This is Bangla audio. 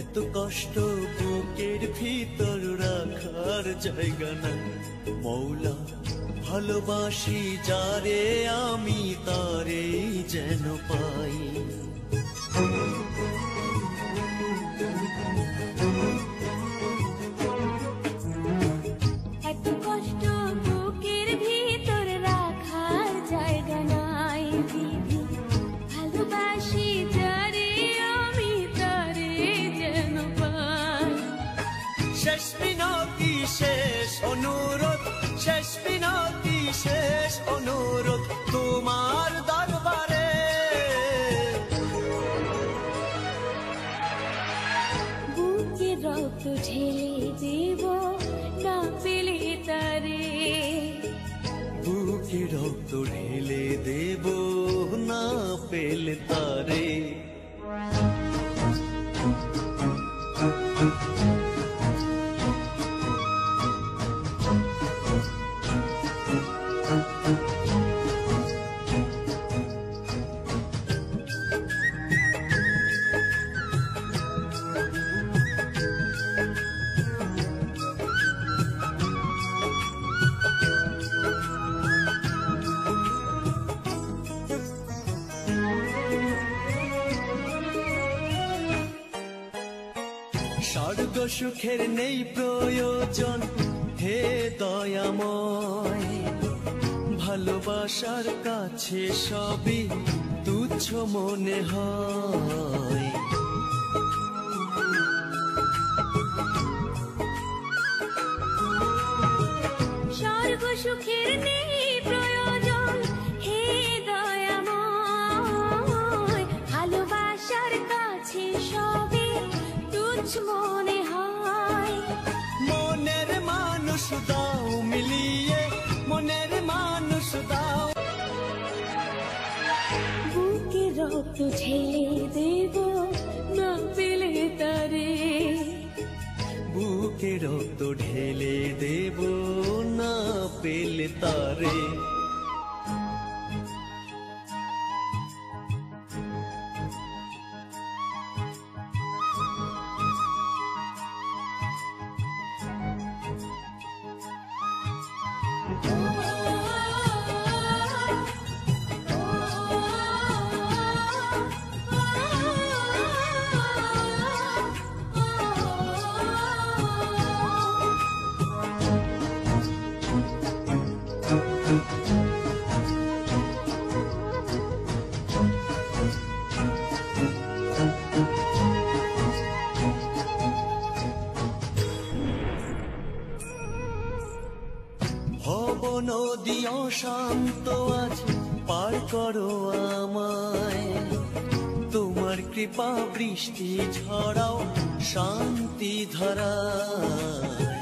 এত কষ্ট বুকের ভিতর রাখার জায়গা না মৌলা, ভালোবাসি যারে আমি তারে যেন পাই। এত কষ্ট বুকের ভিতর রাখার জায়গা নাই দিদি, ভালোবাসি যারে আমি তারে যেন পাই। শেষ মিনতি শেষ অনুরোধ, শেষ মিনতি শেষ অনুরোধ তোমার দরবারে। বুকে রক্ত ঢেলে দেব না পেলে তারে, বুকে রক্ত ঢেলে দেব না পেলে তারে। স্বর্গ সুখের নেই প্রয়োজন হে দয়াময়, ভালোবাসার কাছে সবই তুচ্ছ মনে হয়। স্বর্গ সুখের নেই প্রয়োজন হে দয়াময়, ভালোবাসার কাছে সবে তুচ্ছ মনে হয়। মনের মানুষ দাও মিলিয়ে, মনের মানুষ দাও। বুকে রক্ত ঢেলে দেব না পেলে তারে, বুকে রক্ত ঢেলে দেব না পেলে তারে। ভব নদী অশান্ত আজ পার করো আমায়, তোমার কৃপা বৃষ্টি ঝরাও শান্তি ধারায়।